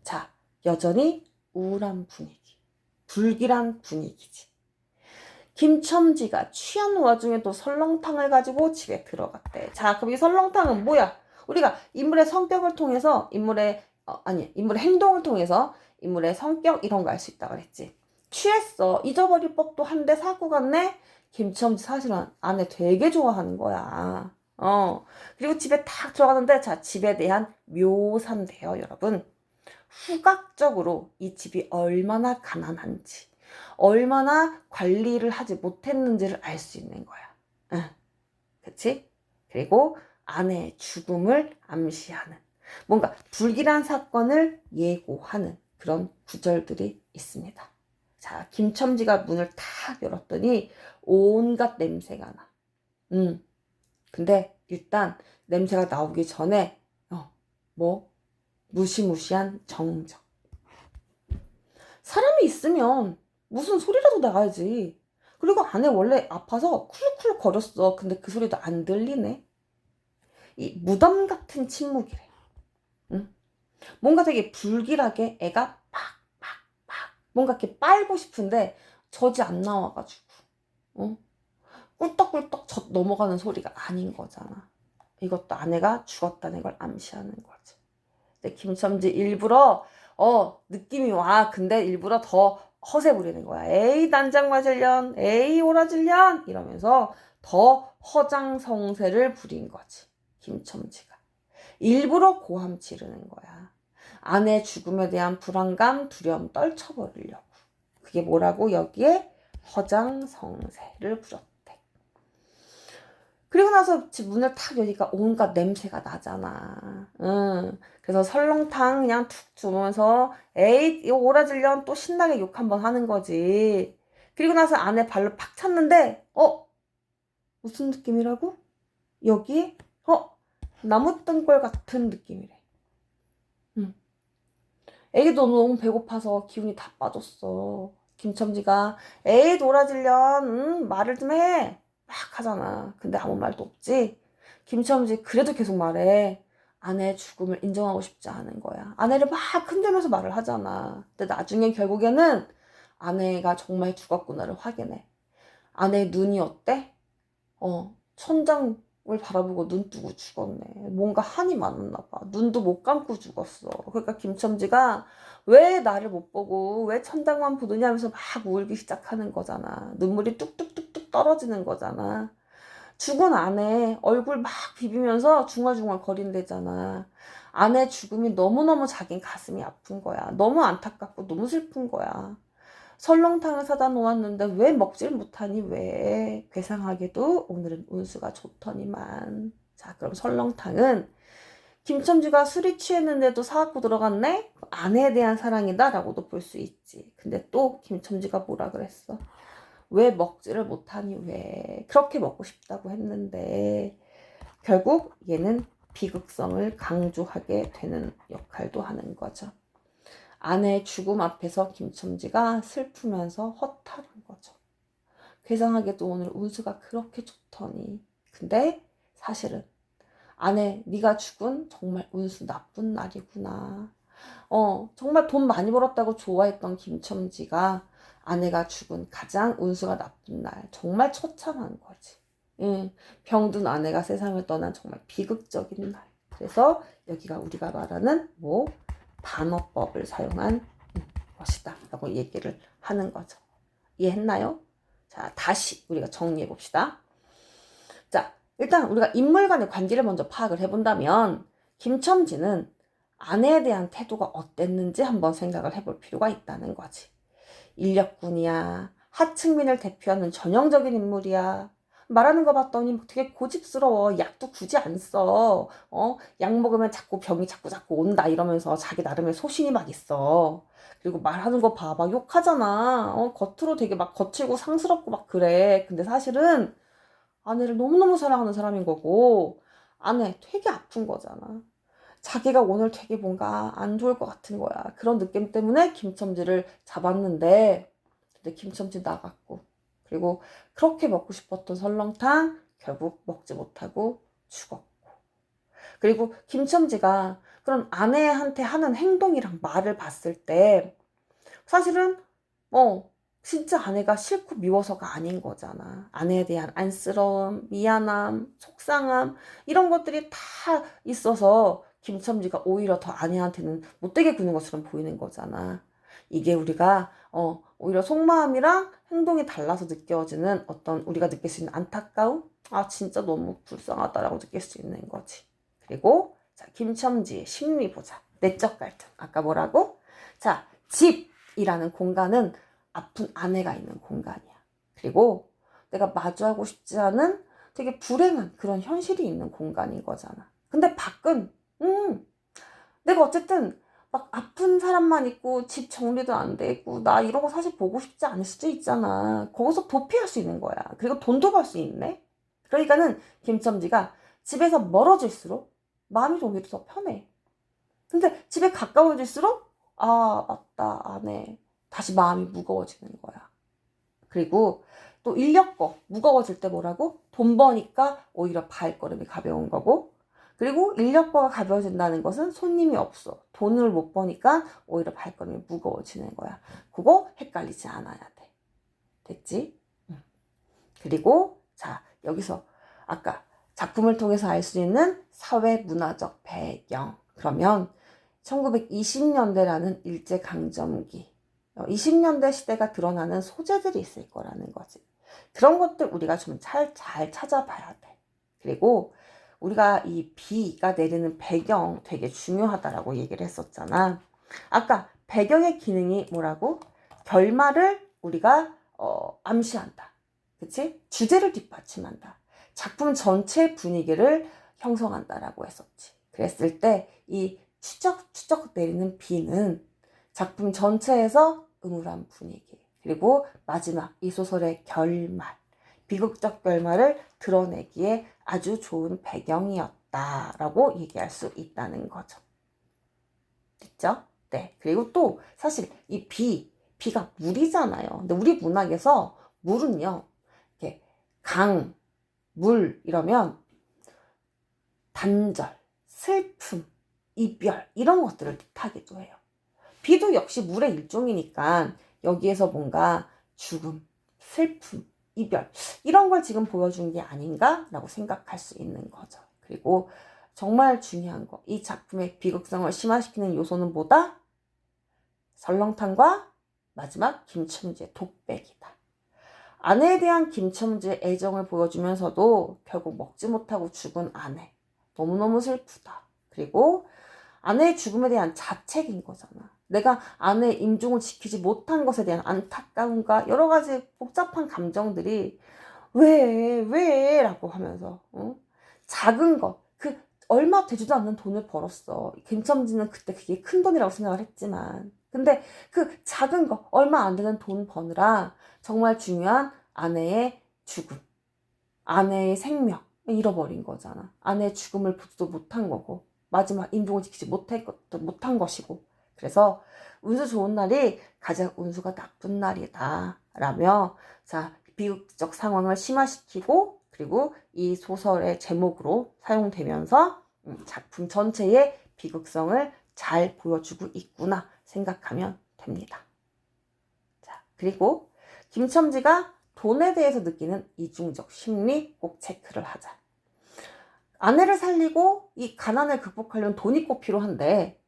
자, 여전히 우울한 분위기, 불길한 분위기지. 김첨지가 취한 와중에도 설렁탕을 가지고 집에 들어갔대. 자, 그럼 이 설렁탕은 뭐야? 우리가 인물의 성격을 통해서 인물의 행동을 통해서 인물의 성격 이런 거 알 수 있다 그랬지. 취했어. 잊어버릴 법도 한데 사고 갔네. 김첨지 사실은 아내 되게 좋아하는 거야. 그리고 집에 탁 들어가는데 자, 집에 대한 묘사인데요, 여러분. 후각적으로 이 집이 얼마나 가난한지, 얼마나 관리를 하지 못했는지를 알 수 있는 거야. 응, 그치? 그리고 아내의 죽음을 암시하는, 뭔가 불길한 사건을 예고하는 그런 구절들이 있습니다. 자, 김첨지가 문을 탁 열었더니 온갖 냄새가 나. 근데 일단 냄새가 나오기 전에 무시무시한 정적. 사람이 있으면 무슨 소리라도 나야지. 그리고 아내 원래 아파서 쿨쿨 거렸어. 근데 그 소리도 안 들리네. 이 무덤 같은 침묵이래. 응? 뭔가 되게 불길하게 애가 뭔가 이렇게 빨고 싶은데 젖이 안 나와가지고 꿀떡꿀떡 젖 넘어가는 소리가 아닌 거잖아. 이것도 아내가 죽었다는 걸 암시하는 거지. 근데 김첨지 일부러 느낌이 와. 근데 일부러 더 허세 부리는 거야. 에이 단장 맞을련, 에이 오라질련 이러면서 더 허장성세를 부린 거지. 김첨지가 일부러 고함 지르는 거야. 아내 죽음에 대한 불안감, 두려움 떨쳐버리려고. 그게 뭐라고? 여기에 허장성세를 부렸대. 그리고 나서 집 문을 탁 여니까 온갖 냄새가 나잖아. 그래서 설렁탕 그냥 툭 주면서 에이 이거 오라질련 또 신나게 욕 한번 하는 거지. 그리고 나서 아내 발로 팍 찼는데 무슨 느낌이라고? 여기에 나무 뜬골 같은 느낌이래. 애기도 너무 배고파서 기운이 다 빠졌어. 김첨지가 에이 도라질련 말을 좀 해. 막 하잖아. 근데 아무 말도 없지. 김첨지 그래도 계속 말해. 아내의 죽음을 인정하고 싶지 않은 거야. 아내를 막 흔들면서 말을 하잖아. 근데 나중에 결국에는 아내가 정말 죽었구나를 확인해. 아내의 눈이 어때? 천장을 바라보고 눈 뜨고 죽었네. 뭔가 한이 많았나 봐. 눈도 못 감고 죽었어. 그러니까 김첨지가 왜 나를 못 보고 왜 천장만 보느냐 하면서 막 울기 시작하는 거잖아. 눈물이 뚝뚝뚝뚝 떨어지는 거잖아. 죽은 아내 얼굴 막 비비면서 중얼중얼 거린대잖아. 아내 죽음이 너무너무 자긴 가슴이 아픈 거야. 너무 안타깝고 너무 슬픈 거야. 설렁탕을 사다 놓았는데 왜 먹질 못하니 왜? 괴상하게도 오늘은 운수가 좋더니만. 자, 그럼 설렁탕은 김첨지가 술이 취했는데도 사갖고 들어갔네? 아내에 대한 사랑이다 라고도 볼 수 있지. 근데 또 김첨지가 뭐라 그랬어? 왜 먹지를 못하니 왜? 그렇게 먹고 싶다고 했는데 결국 얘는 비극성을 강조하게 되는 역할도 하는 거죠. 아내의 죽음 앞에서 김첨지가 슬프면서 허탈한 거죠. 괴상하게도 오늘 운수가 그렇게 좋더니. 근데 사실은 아내 네가 죽은 정말 운수 나쁜 날이구나. 정말 돈 많이 벌었다고 좋아했던 김첨지가 아내가 죽은 가장 운수가 나쁜 날. 정말 처참한 거지. 병든 아내가 세상을 떠난 정말 비극적인 날. 그래서 여기가 우리가 말하는 반어법을 사용한 것이다 라고 얘기를 하는 거죠. 이해했나요? 자, 다시 우리가 정리해 봅시다. 자, 일단 우리가 인물 간의 관계를 먼저 파악을 해본다면 김첨지는 아내에 대한 태도가 어땠는지 한번 생각을 해볼 필요가 있다는 거지. 인력군이야, 하층민을 대표하는 전형적인 인물이야. 말하는 거 봤더니 되게 고집스러워. 약도 굳이 안 써. 약 먹으면 자꾸 병이 자꾸 온다 이러면서 자기 나름의 소신이 막 있어. 그리고 말하는 거 봐. 막 욕하잖아. 겉으로 되게 막 거칠고 상스럽고 막 그래. 근데 사실은 아내를 너무너무 사랑하는 사람인 거고 아내 되게 아픈 거잖아. 자기가 오늘 되게 뭔가 안 좋을 것 같은 거야. 그런 느낌 때문에 김첨지를 잡았는데 근데 김첨지 나갔고 그리고 그렇게 먹고 싶었던 설렁탕 결국 먹지 못하고 죽었고 그리고 김첨지가 그런 아내한테 하는 행동이랑 말을 봤을 때 사실은 진짜 아내가 싫고 미워서가 아닌 거잖아. 아내에 대한 안쓰러움, 미안함, 속상함 이런 것들이 다 있어서 김첨지가 오히려 더 아내한테는 못되게 구는 것처럼 보이는 거잖아. 이게 우리가 오히려 속마음이랑 행동이 달라서 느껴지는 어떤 우리가 느낄 수 있는 안타까움? 아 진짜 너무 불쌍하다라고 느낄 수 있는 거지. 그리고 자 김첨지의 심리 보자. 내적 갈등. 아까 뭐라고? 자 집이라는 공간은 아픈 아내가 있는 공간이야. 그리고 내가 마주하고 싶지 않은 되게 불행한 그런 현실이 있는 공간인 거잖아. 근데 밖은 내가 어쨌든 막 아픈 사람만 있고 집 정리도 안 돼 있고 나 이런 거 사실 보고 싶지 않을 수도 있잖아. 거기서 도피할 수 있는 거야. 그리고 돈도 벌 수 있네. 그러니까는 김첨지가 집에서 멀어질수록 마음이 오히려 더 편해. 근데 집에 가까워질수록 맞다 아내 다시 마음이 무거워지는 거야. 그리고 또 인력거 무거워질 때 뭐라고? 돈 버니까 오히려 발걸음이 가벼운 거고 그리고 인력거가 가벼워진다는 것은 손님이 없어. 돈을 못 버니까 오히려 발걸음이 무거워지는 거야. 그거 헷갈리지 않아야 돼. 됐지? 그리고 자, 여기서 아까 작품을 통해서 알 수 있는 사회 문화적 배경. 그러면 1920년대라는 일제강점기, 20년대 시대가 드러나는 소재들이 있을 거라는 거지. 그런 것들 우리가 좀 잘 찾아봐야 돼. 그리고 우리가 이 비가 내리는 배경 되게 중요하다라고 얘기를 했었잖아. 아까 배경의 기능이 뭐라고? 결말을 우리가 암시한다. 그치? 주제를 뒷받침한다. 작품 전체 분위기를 형성한다라고 했었지. 그랬을 때 이 추적추적 내리는 비는 작품 전체에서 음울한 분위기, 그리고 마지막 이 소설의 결말, 비극적 결말을 드러내기에 아주 좋은 배경이었다라고 얘기할 수 있다는 거죠. 됐죠? 네. 그리고 또 사실 이 비가 물이잖아요. 근데 우리 문학에서 물은요, 이렇게 강, 물 이러면 단절, 슬픔, 이별 이런 것들을 뜻하기도 해요. 비도 역시 물의 일종이니까 여기에서 뭔가 죽음, 슬픔, 이별 이런 걸 지금 보여준 게 아닌가라고 생각할 수 있는 거죠. 그리고 정말 중요한 거, 이 작품의 비극성을 심화시키는 요소는 뭐다? 설렁탕과 마지막 김첨지의 독백이다. 아내에 대한 김첨지의 애정을 보여주면서도 결국 먹지 못하고 죽은 아내. 너무너무 슬프다. 그리고 아내의 죽음에 대한 자책인 거잖아. 내가 아내의 임종을 지키지 못한 것에 대한 안타까움과 여러 가지 복잡한 감정들이 왜? 라고 하면서 작은 것, 그 얼마 되지도 않는 돈을 벌었어. 김첨지는 그때 그게 큰 돈이라고 생각을 했지만, 근데 그 작은 거, 얼마 안 되는 돈 버느라 정말 중요한 아내의 죽음, 아내의 생명 잃어버린 거잖아. 아내의 죽음을 보지도 못한 거고, 마지막 임종을 지키지 못한 것이고. 그래서 운수 좋은 날이 가장 운수가 나쁜 날이다 라며, 자, 비극적 상황을 심화시키고, 그리고 이 소설의 제목으로 사용되면서 작품 전체의 비극성을 잘 보여주고 있구나 생각하면 됩니다. 자, 그리고 김첨지가 돈에 대해서 느끼는 이중적 심리 꼭 체크를 하자. 아내를 살리고 이 가난을 극복하려면 돈이 꼭 필요한데,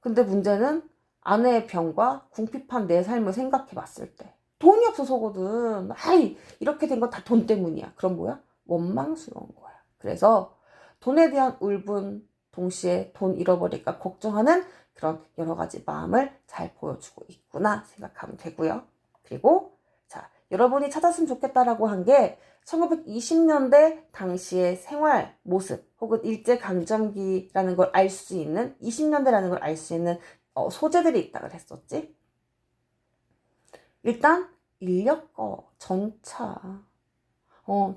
근데 문제는 아내의 병과 궁핍한 내 삶을 생각해 봤을 때 돈이 없어서거든. 아이, 이렇게 된 건 다 돈 때문이야. 그럼 뭐야? 원망스러운 거야. 그래서 돈에 대한 울분, 동시에 돈 잃어버릴까 걱정하는 그런 여러 가지 마음을 잘 보여주고 있구나 생각하면 되고요. 그리고 자, 여러분이 찾았으면 좋겠다라고 한 게 1920년대 당시의 생활 모습 혹은 일제강점기라는 걸 알 수 있는, 20년대라는 걸 알 수 있는 소재들이 있다고 했었지. 일단 인력거, 전차.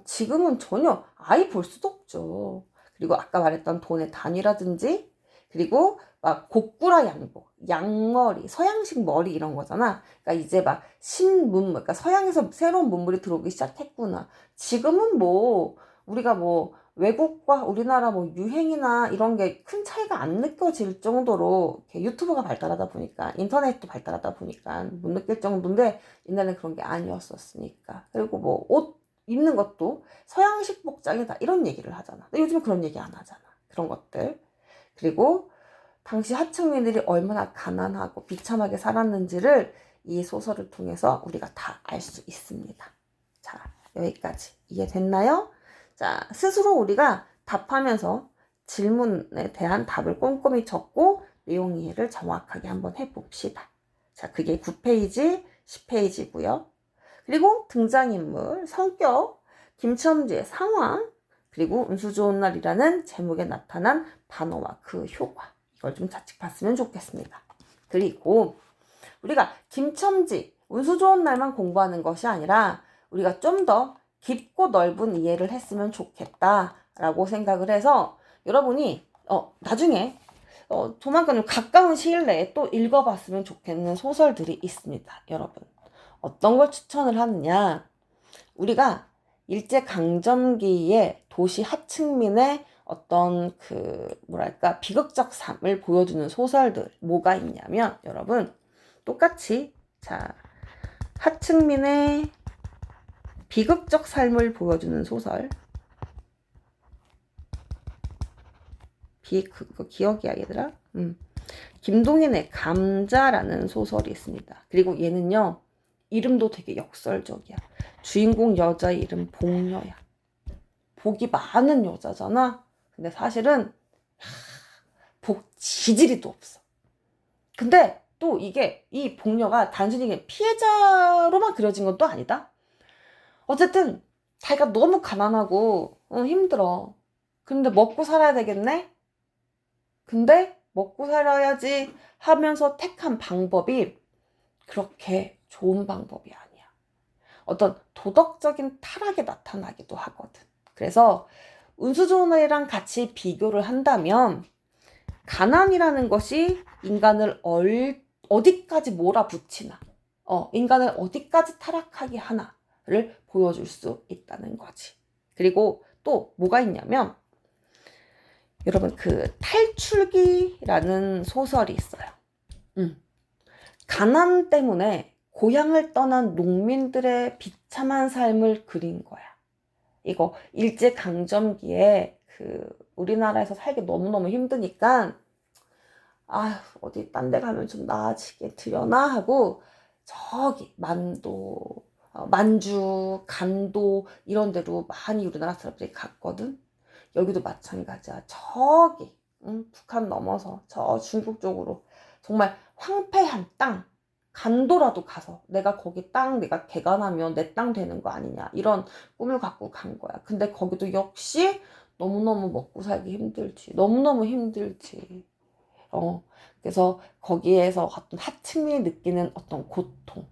지금은 전혀 아예 볼 수도 없죠. 그리고 아까 말했던 돈의 단위라든지, 그리고 막 고꾸라 양복, 양머리, 서양식 머리 이런 거잖아. 그러니까 이제 막 신문물, 그러니까 서양에서 새로운 문물이 들어오기 시작했구나. 지금은 뭐 우리가 뭐 외국과 우리나라 뭐 유행이나 이런 게 큰 차이가 안 느껴질 정도로 유튜브가 발달하다 보니까, 인터넷도 발달하다 보니까 못 느낄 정도인데, 옛날에는 그런 게 아니었었으니까. 그리고 뭐 옷 입는 것도 서양식 복장이다 이런 얘기를 하잖아. 근데 요즘은 그런 얘기 안 하잖아. 그런 것들. 그리고 당시 하층민들이 얼마나 가난하고 비참하게 살았는지를 이 소설을 통해서 우리가 다 알 수 있습니다. 자, 여기까지 이해됐나요? 자, 스스로 우리가 답하면서 질문에 대한 답을 꼼꼼히 적고 내용 이해를 정확하게 한번 해봅시다. 자, 그게 9페이지, 10페이지고요. 그리고 등장인물, 성격, 김첨지의 상황, 그리고 운수 좋은 날이라는 제목에 나타난 단어와 그 효과, 이걸 좀 자칫 봤으면 좋겠습니다. 그리고 우리가 김첨지, 운수 좋은 날만 공부하는 것이 아니라 우리가 좀 더 깊고 넓은 이해를 했으면 좋겠다라고 생각을 해서 여러분이 나중에 조만간 좀 가까운 시일 내에 또 읽어봤으면 좋겠는 소설들이 있습니다. 여러분, 어떤 걸 추천을 하느냐, 우리가 일제강점기의 도시 하층민의 어떤 뭐랄까 비극적 삶을 보여주는 소설들 뭐가 있냐면 여러분 똑같이 자 하층민의 비극적 삶을 보여주는 소설 그거 기억이야 얘들아? 김동인의 감자라는 소설이 있습니다. 그리고 얘는요 이름도 되게 역설적이야. 주인공 여자 이름 복녀야. 복이 많은 여자잖아. 근데 사실은 복 지지리도 없어. 근데 또 이게 이 복녀가 단순히 피해자로만 그려진 건 또 아니다. 어쨌든 자기가 너무 가난하고 힘들어. 근데 먹고 살아야 되겠네? 근데 먹고 살아야지 하면서 택한 방법이 그렇게 좋은 방법이 아니야. 어떤 도덕적인 타락이 나타나기도 하거든. 그래서 운수 좋은 애랑 같이 비교를 한다면 가난이라는 것이 인간을 어디까지 몰아붙이나 인간을 어디까지 타락하게 하나를 보여줄 수 있다는 거지. 그리고 또 뭐가 있냐면 여러분 탈출기라는 소설이 있어요. 가난 때문에 고향을 떠난 농민들의 비참한 삶을 그린 거야. 이거 일제강점기에 우리나라에서 살기 너무너무 힘드니까 어디 딴 데 가면 좀 나아지게 되려나 하고 저기 만주, 간도 이런 데로 많이 우리나라 사람들이 갔거든. 여기도 마찬가지야. 저기 북한 넘어서 저 중국 쪽으로 정말 황폐한 땅 간도라도 가서 내가 거기 땅 내가 개간하면 내 땅 되는 거 아니냐 이런 꿈을 갖고 간 거야. 근데 거기도 역시 너무너무 먹고 살기 힘들지. 너무너무 힘들지. 그래서 거기에서 어떤 하층민이 느끼는 어떤 고통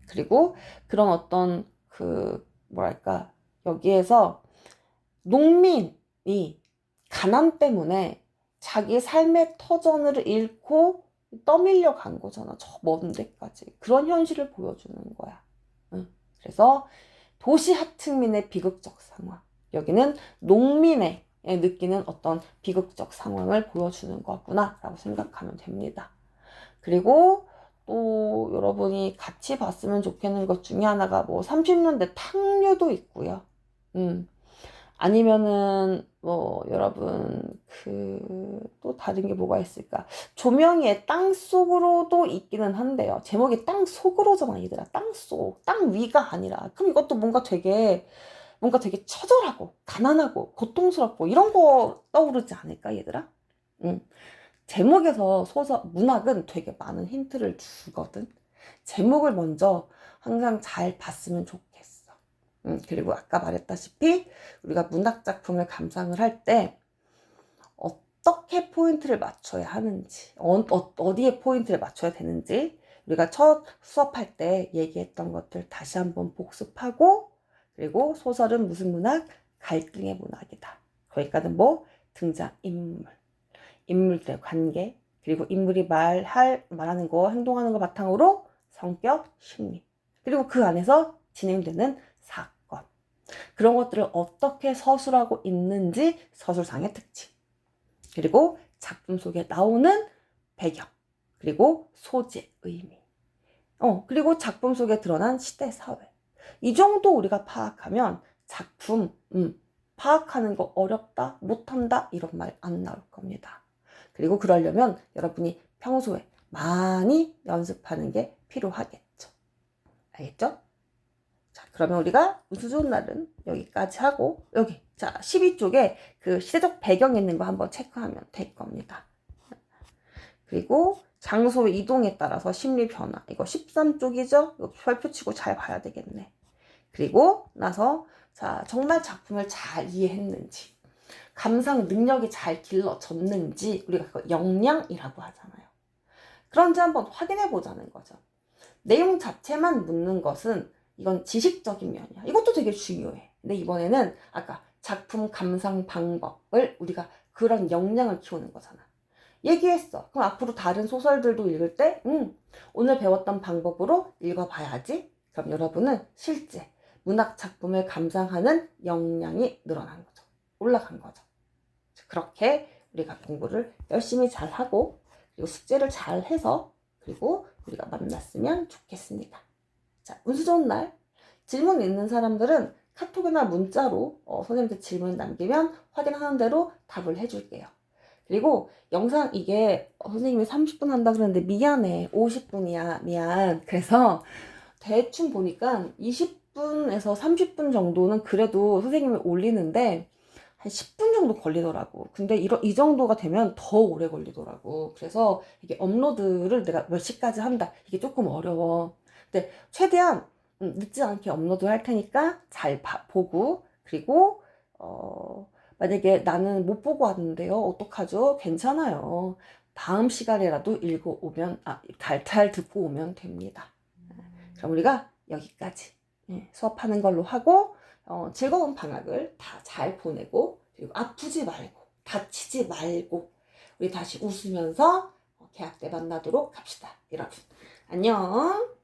그리고 그런 어떤 뭐랄까 여기에서 농민이 가난 때문에 자기 삶의 터전을 잃고 떠밀려 간 거잖아. 저 먼 데까지. 그런 현실을 보여주는 거야. 그래서 도시 하층민의 비극적 상황. 여기는 농민의 느끼는 어떤 비극적 상황을 보여주는 거구나 라고 생각하면 됩니다. 그리고 또 여러분이 같이 봤으면 좋겠는 것 중에 하나가 30년대 탕류도 있고요. 아니면은 여러분 또 다른 게 뭐가 있을까? 조명의 땅 속으로도 있기는 한데요. 제목이 땅 속으로잖아, 얘들아. 땅 속, 땅 위가 아니라. 그럼 이것도 뭔가 되게 처절하고 가난하고 고통스럽고 이런 거 떠오르지 않을까, 얘들아? 제목에서 문학은 되게 많은 힌트를 주거든. 제목을 먼저 항상 잘 봤으면 좋겠어. 그리고 아까 말했다시피 우리가 문학 작품을 감상을 할 때 어떻게 포인트를 맞춰야 하는지 어디에 포인트를 맞춰야 되는지 우리가 첫 수업할 때 얘기했던 것들 다시 한번 복습하고 그리고 소설은 무슨 문학? 갈등의 문학이다. 거기까지는 등장인물 인물들의 관계 그리고 인물이 말하는 거 행동하는 거 바탕으로 성격, 심리 그리고 그 안에서 진행되는 사건 그런 것들을 어떻게 서술하고 있는지 서술상의 특징 그리고 작품 속에 나오는 배경 그리고 소재, 의미 그리고 작품 속에 드러난 시대, 사회 이 정도 우리가 파악하면 작품 파악하는 거 어렵다, 못한다 이런 말 안 나올 겁니다. 그리고 그러려면 여러분이 평소에 많이 연습하는 게 필요하겠죠. 알겠죠? 자, 그러면 우리가 운수 좋은 날은 여기까지 하고 여기 12쪽에 시대적 배경이 있는 거 한번 체크하면 될 겁니다. 그리고 장소의 이동에 따라서 심리 변화 이거 13쪽이죠? 이거 별표 치고 잘 봐야 되겠네. 그리고 나서 정말 작품을 잘 이해했는지 감상 능력이 잘 길러졌는지 우리가 그거 역량이라고 하잖아요. 그런지 한번 확인해 보자는 거죠. 내용 자체만 묻는 것은 이건 지식적인 면이야. 이것도 되게 중요해. 근데 이번에는 아까 작품 감상 방법을 우리가 그런 역량을 키우는 거잖아. 얘기했어. 그럼 앞으로 다른 소설들도 읽을 때 오늘 배웠던 방법으로 읽어봐야지. 그럼 여러분은 실제 문학 작품을 감상하는 역량이 늘어난 거죠. 올라간 거죠. 그렇게 우리가 공부를 열심히 잘 하고 그리고 숙제를 잘 해서 그리고 우리가 만났으면 좋겠습니다. 자, 운수 좋은 날 질문 있는 사람들은 카톡이나 문자로 선생님한테 질문 남기면 확인하는 대로 답을 해줄게요. 그리고 영상 이게 선생님이 30분 한다 그러는데 미안해 50분이야 미안. 그래서 대충 보니까 20분에서 30분 정도는 그래도 선생님이 올리는데 한 10분 정도 걸리더라고. 근데 이 정도가 되면 더 오래 걸리더라고. 그래서 이게 업로드를 내가 몇 시까지 한다. 이게 조금 어려워. 근데 최대한 늦지 않게 업로드 할 테니까 잘 보고 그리고 만약에 나는 못 보고 왔는데요. 어떡하죠? 괜찮아요. 다음 시간에라도 읽어오면 잘 듣고 오면 됩니다. 그럼 우리가 여기까지 수업하는 걸로 하고 즐거운 방학을 다 잘 보내고 그리고 아프지 말고 다치지 말고 우리 다시 웃으면서 개학 때 만나도록 합시다. 여러분 안녕.